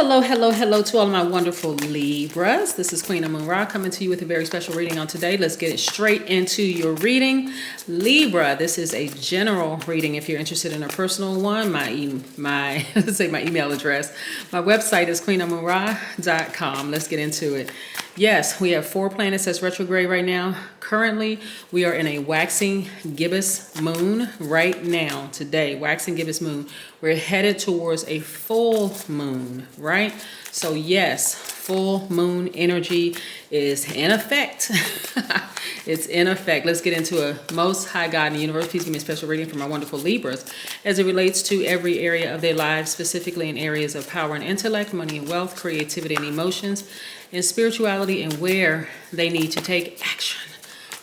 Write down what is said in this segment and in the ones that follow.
Hello to all of my wonderful Libras. This is Queen Amun Ra coming to you with a very special reading on today. Let's get straight into your reading. Libra, this is a general reading. If you're interested in a personal one, my email address. My website is queenamunra.com. Let's get into it. Yes, we have 4 planets that's retrograde right now. Currently, we are in a waxing gibbous moon right now, today, waxing gibbous moon. We're headed towards a full moon, right? So yes, full moon energy is in effect. It's in effect. Let's get into a most high God in the universe. Please give me a special reading for my wonderful Libras as it relates to every area of their lives, specifically in areas of power and intellect, money and wealth, creativity and emotions, and spirituality, and where they need to take action.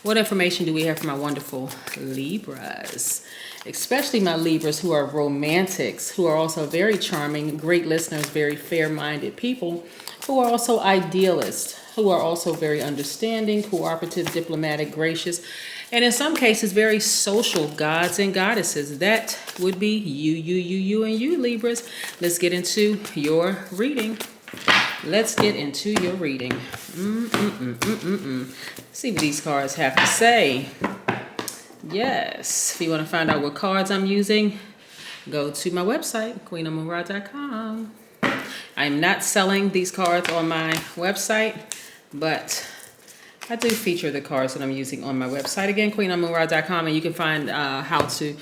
What information do we have for my wonderful Libras? Especially my Libras who are romantics, who are also very charming, great listeners, very fair-minded people, who are also idealists, who are also very understanding, cooperative, diplomatic, gracious, and in some cases very social gods and goddesses. That would be you, and you, Libras. Let's get into your reading. Let's get into your reading. See what these cards have to say. Yes, if you want to find out what cards I'm using, go to my website, queenamunra.com. I'm not selling these cards on my website, but I do feature the cards that I'm using on my website. Again, queenamunra.com, and you can find how to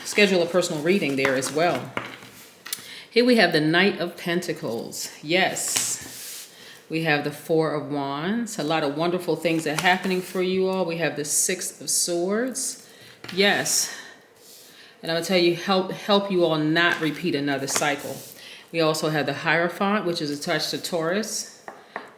schedule a personal reading there as well. Here we have the Knight of Pentacles. Yes. We have the 4 of Wands. A lot of wonderful things are happening for you all. We have the 6 of Swords. Yes. And I'm going to tell you, help you all not repeat another cycle. We also have the Hierophant, which is attached to Taurus.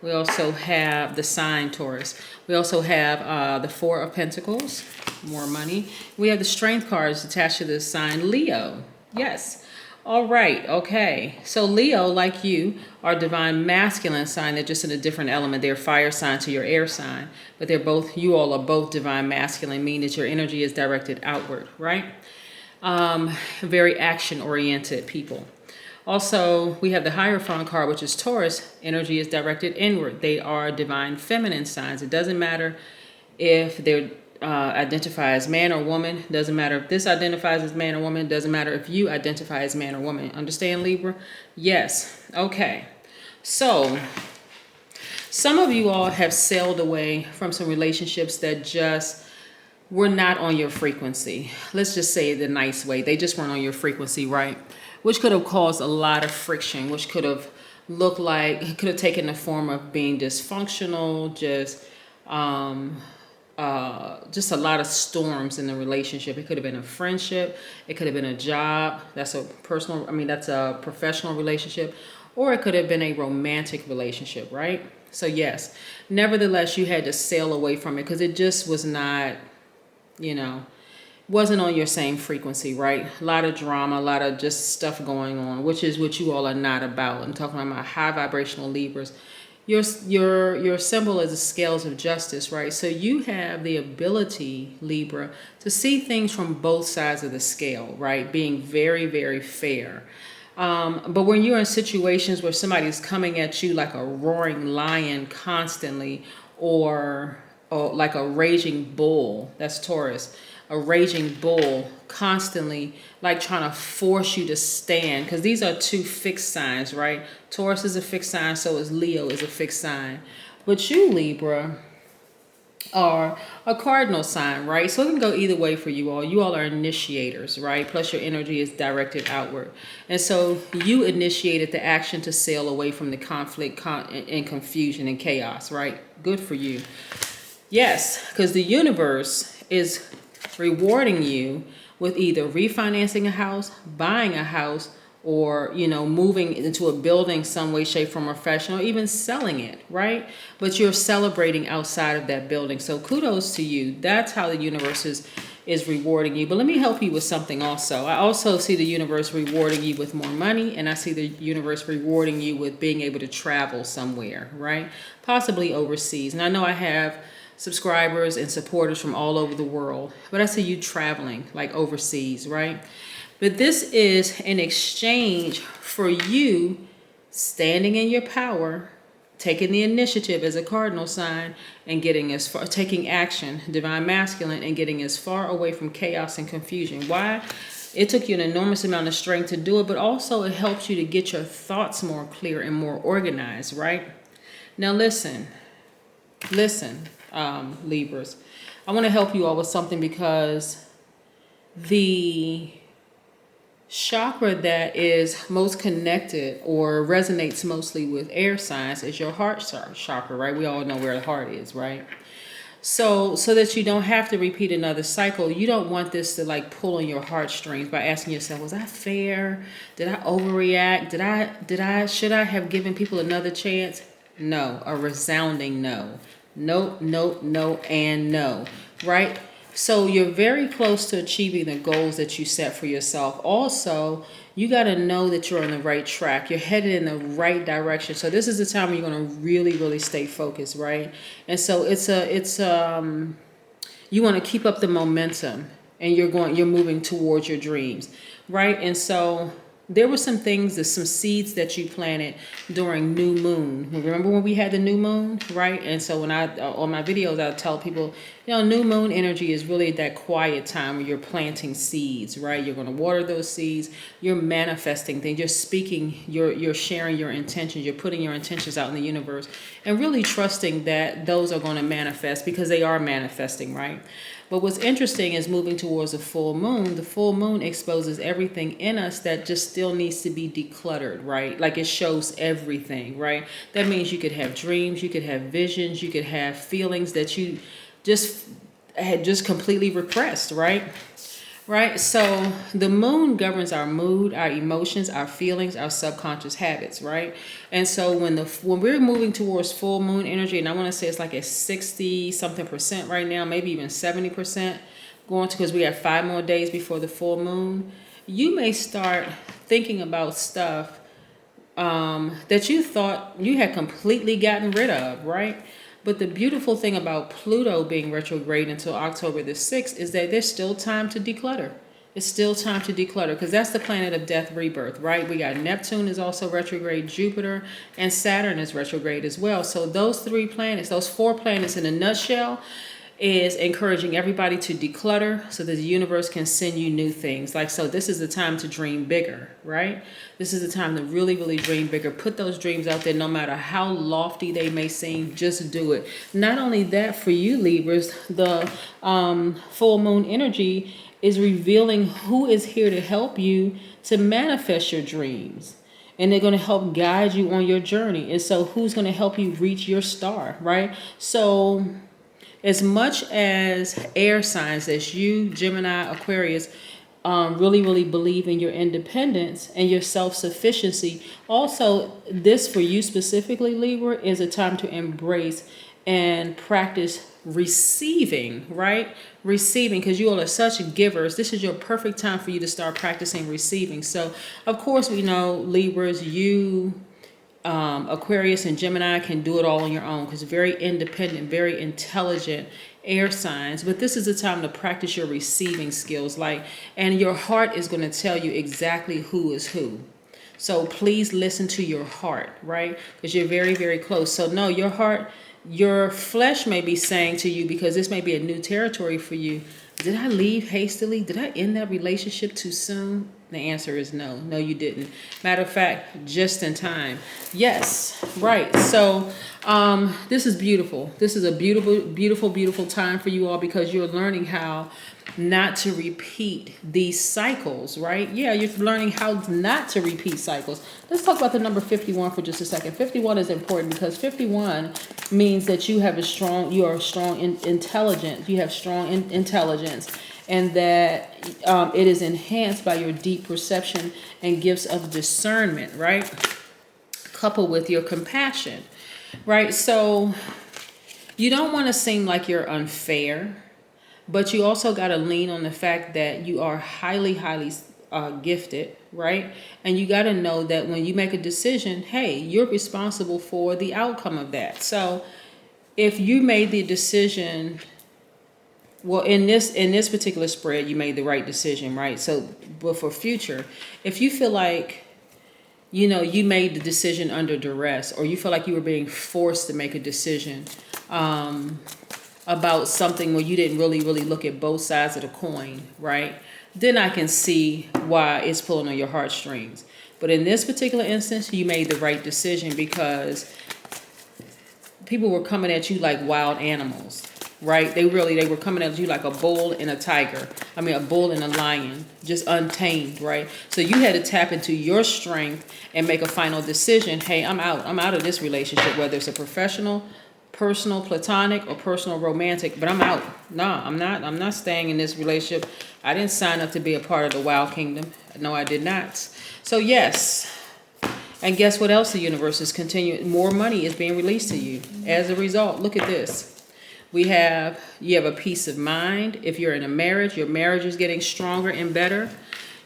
We also have the sign Taurus. We also have the 4 of Pentacles, more money. We have the Strength cards attached to the sign Leo. Yes. All right, okay. So Leo, like you, are divine masculine sign. They're just in a different element. They're fire sign to your air sign. But they're both, you all are both divine masculine, meaning that your energy is directed outward, right? Very action-oriented people. Also, we have the Hierophant card, which is Taurus. Energy is directed inward. They are divine feminine signs. It doesn't matter if they're identify as man or woman. Doesn't matter if this identifies as man or woman. Doesn't matter if you identify as man or woman. Understand, Libra? Yes. Okay. So some of you all have sailed away from some relationships that just were not on your frequency. Let's just say it the nice way. They just weren't on your frequency, right? Which could have caused a lot of friction, which could have looked like, it could have taken the form of being dysfunctional, just a lot of storms in the relationship. It could have been a friendship. It could have been a job. That's a professional relationship. Or it could have been a romantic relationship, right? So yes, nevertheless, you had to sail away from it because it just was not, wasn't on your same frequency, right? A lot of drama, a lot of just stuff going on, which is what you all are not about. I'm talking about my high vibrational Libras. Your symbol is the scales of justice, right? So you have the ability, Libra, to see things from both sides of the scale, right? Being very, very fair. But when you're in situations where somebody's coming at you like a roaring lion constantly, or like a raging bull, that's Taurus, a raging bull constantly like trying to force you to stand, because these are 2 fixed signs, right? Taurus is a fixed sign, so is Leo is a fixed sign. But you, Libra, are a cardinal sign, right? So it can go either way for you all. You all are initiators, right? Plus your energy is directed outward. And so you initiated the action to sail away from the conflict and confusion and chaos, right? Good for you. Yes, because the universe is rewarding you with either refinancing a house, buying a house, or, moving into a building some way, shape, form, or fashion, or even selling it, right? But you're celebrating outside of that building. So kudos to you. That's how the universe is rewarding you. But let me help you with something also. I also see the universe rewarding you with more money, and I see the universe rewarding you with being able to travel somewhere, right? Possibly overseas. And I know I have subscribers and supporters from all over the world, but I see you traveling like overseas, right? But this is an exchange for you standing in your power, taking the initiative as a cardinal sign, and getting as far, taking action, divine masculine, and getting as far away from chaos and confusion. Why? It took you an enormous amount of strength to do it, but also it helps you to get your thoughts more clear and more organized, right? Now listen, Libras. I want to help you all with something, because the chakra that is most connected or resonates mostly with air signs is your heart chakra, right? We all know where the heart is, right? So that you don't have to repeat another cycle, you don't want this to like pull on your heartstrings by asking yourself, was that fair? Did I overreact? Should I have given people another chance? No, a resounding no. No, no, no, and no, right? So you're very close to achieving the goals that you set for yourself. Also, you got to know that you're on the right track. You're headed in the right direction. So this is the time when you're going to really, really stay focused, right? And so you want to keep up the momentum, and you're moving towards your dreams, right? And so there were some seeds that you planted during new moon. Remember when we had the new moon, right? And so when on my videos, I tell people, new moon energy is really that quiet time where you're planting seeds, right? You're going to water those seeds. You're manifesting things. You're speaking. You're sharing your intentions. You're putting your intentions out in the universe, and really trusting that those are going to manifest, because they are manifesting, right? But what's interesting is moving towards a full moon. The full moon exposes everything in us that just still needs to be decluttered, right? Like it shows everything, right? That means you could have dreams, you could have visions, you could have feelings that you had completely repressed, right? Right? So the moon governs our mood, our emotions, our feelings, our subconscious habits, right? And so when we're moving towards full moon energy, and I want to say it's like at 60 something percent right now, maybe even 70% going to, because we have 5 more days before the full moon, you may start thinking about stuff that you thought you had completely gotten rid of, right? But the beautiful thing about Pluto being retrograde until October the 6th is that there's still time to declutter. It's still time to declutter, because that's the planet of death, rebirth, right? We got Neptune is also retrograde, Jupiter, and Saturn is retrograde as well. So those 4 planets in a nutshell is encouraging everybody to declutter so that the universe can send you new things. So this is the time to dream bigger, right? This is the time to really, really dream bigger. Put those dreams out there, no matter how lofty they may seem, just do it. Not only that, for you Libras, the full moon energy is revealing who is here to help you to manifest your dreams. And they're going to help guide you on your journey. And so who's going to help you reach your star, right? So as much as air signs as you, Gemini, Aquarius, really, really believe in your independence and your self-sufficiency, also this for you specifically, Libra, is a time to embrace and practice receiving, right? Receiving, because you all are such givers. This is your perfect time for you to start practicing receiving. So, of course, we know Libras, you, Aquarius and Gemini can do it all on your own, because very independent, very intelligent air signs. But this is the time to practice your receiving skills, and your heart is going to tell you exactly who is who. So please listen to your heart, right? Because you're very, very close. So no, your heart, your flesh may be saying to you, because this may be a new territory for you, did I leave hastily? Did I end that relationship too soon? The answer is no. No, you didn't. Matter of fact, just in time. Yes, right. So this is beautiful. This is a beautiful, beautiful, beautiful time for you all, because you're learning how not to repeat these cycles, right? Yeah, you're learning how not to repeat cycles. Let's talk about the number 51 for just a second. 51 is important because 51 means that you are strong intelligence. You have strong intelligence, and that it is enhanced by your deep perception and gifts of discernment, right? Coupled with your compassion, right? So you don't want to seem like you're unfair, but you also got to lean on the fact that you are highly, highly gifted, right? And you got to know that when you make a decision, hey, you're responsible for the outcome of that. So if you made the decision, well, in this particular spread, you made the right decision, right? So, but for future, if you feel like you know, you made the decision under duress, or you feel like you were being forced to make a decision about something where you didn't really look at both sides of the coin, right? Then I can see why it's pulling on your heartstrings. But in this particular instance, you made the right decision because people were coming at you like wild animals, right? They were coming at you like a bull and a tiger. I mean, a bull and a lion, just untamed, right? So you had to tap into your strength and make a final decision. Hey, I'm out. I'm out of this relationship, whether it's a professional, personal, platonic, or personal romantic, but I'm out. No, I'm not staying in this relationship. I didn't sign up to be a part of the wild kingdom. No, I did not. So yes. And guess what else the universe is continuing? More money is being released to you. As a result, look at this. You have a peace of mind. If you're in a marriage, your marriage is getting stronger and better.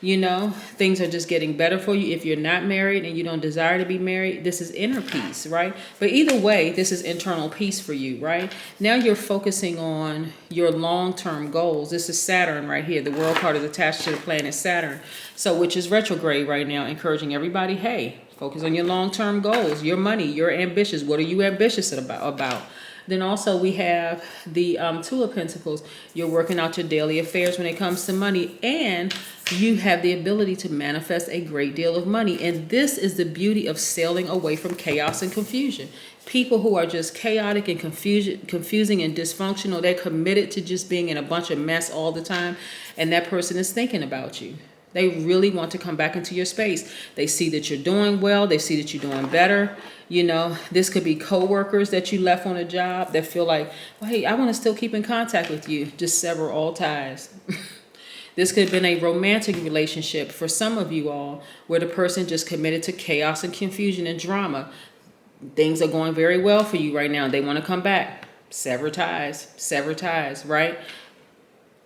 You know, things are just getting better for you. If you're not married and you don't desire to be married, this is inner peace, right? But either way, this is internal peace for you, right? Now you're focusing on your long-term goals. This is Saturn right here. The world card is attached to the planet Saturn, so which is retrograde right now, encouraging everybody, hey, focus on your long-term goals, your money, your ambitions. What are you ambitious about? Then also we have the Two of Pentacles. You're working out your daily affairs when it comes to money, and you have the ability to manifest a great deal of money. And this is the beauty of sailing away from chaos and confusion. People who are just chaotic and confusing and dysfunctional, they're committed to just being in a bunch of mess all the time, and that person is thinking about you. They really want to come back into your space. They see that you're doing well. They see that you're doing better. You know, this could be coworkers that you left on a job that feel like, well, hey, I want to still keep in contact with you. Just sever all ties. This could have been a romantic relationship for some of you all, where the person just committed to chaos and confusion and drama. Things are going very well for you right now. They want to come back. Sever ties, right?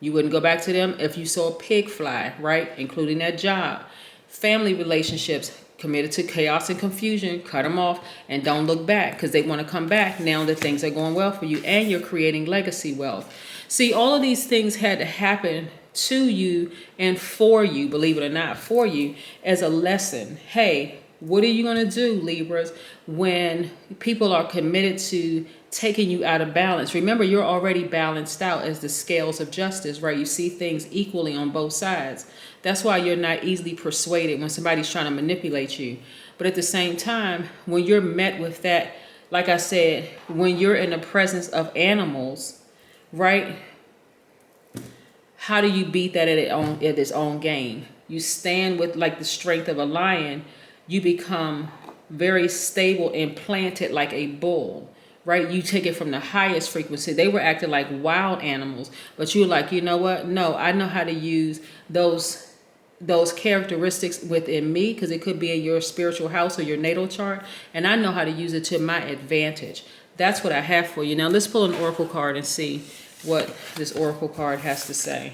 You wouldn't go back to them if you saw a pig fly, right? Including that job. Family relationships, committed to chaos and confusion, cut them off and don't look back, because they want to come back now that things are going well for you and you're creating legacy wealth. See, all of these things had to happen to you and for you, believe it or not, for you as a lesson. Hey, what are you going to do, Libras, when people are committed to taking you out of balance? Remember, you're already balanced out as the scales of justice, right? You see things equally on both sides. That's why you're not easily persuaded when somebody's trying to manipulate you. But at the same time, when you're met with that, like I said, when you're in the presence of animals, right? How do you beat that at its own game? You stand with like the strength of a lion. You become very stable and planted like a bull, right? You take it from the highest frequency. They were acting like wild animals, but you're like, you know what? No, I know how to use those characteristics within me, because it could be in your spiritual house or your natal chart, and I know how to use it to my advantage. That's what I have for you. Now let's pull an oracle card and see what this oracle card has to say.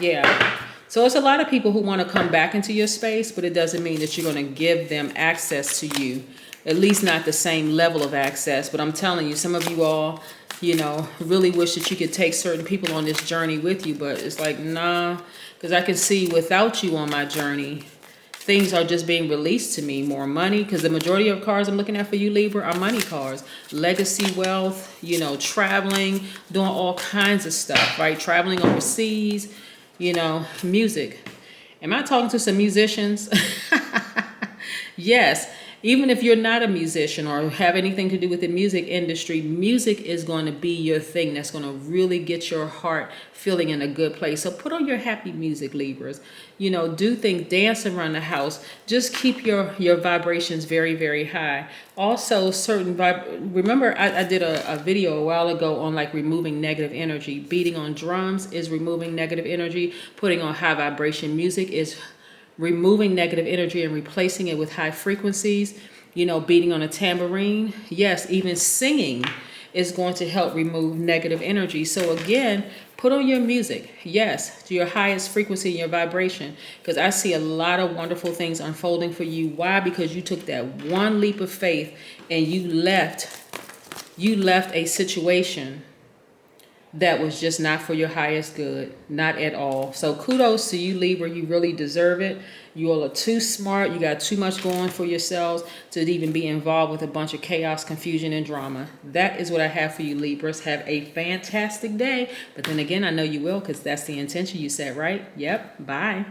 Yeah. So it's a lot of people who want to come back into your space, but it doesn't mean that you're going to give them access to you. At least not the same level of access. But I'm telling you, some of you all, you know, really wish that you could take certain people on this journey with you. But it's like, nah, because I can see without you on my journey, things are just being released to me. More money, because the majority of cards I'm looking at for you, Libra, are money cards. Legacy wealth, you know, traveling, doing all kinds of stuff, right? Traveling overseas. You know, music. Am I talking to some musicians? Yes. Even if you're not a musician or have anything to do with the music industry, music is going to be your thing that's going to really get your heart feeling in a good place. So put on your happy music, Libras. You know, do things, dance around the house. Just keep your vibrations very, very high. Also, remember I did a video a while ago on like removing negative energy. Beating on drums is removing negative energy. Putting on high vibration music is removing negative energy and replacing it with high frequencies. You know, beating on a tambourine. Yes, even singing is going to help remove negative energy. So again, put on your music. Yes, to your highest frequency and your vibration. Because I see a lot of wonderful things unfolding for you. Why? Because you took that one leap of faith and you left a situation that was just not for your highest good, not at all. So kudos to you, Libra. You really deserve it. You all are too smart. You got too much going for yourselves to even be involved with a bunch of chaos, confusion, and drama. That is what I have for you, Libras. Have a fantastic day. But then again, I know you will, because that's the intention you set, right? Yep. Bye.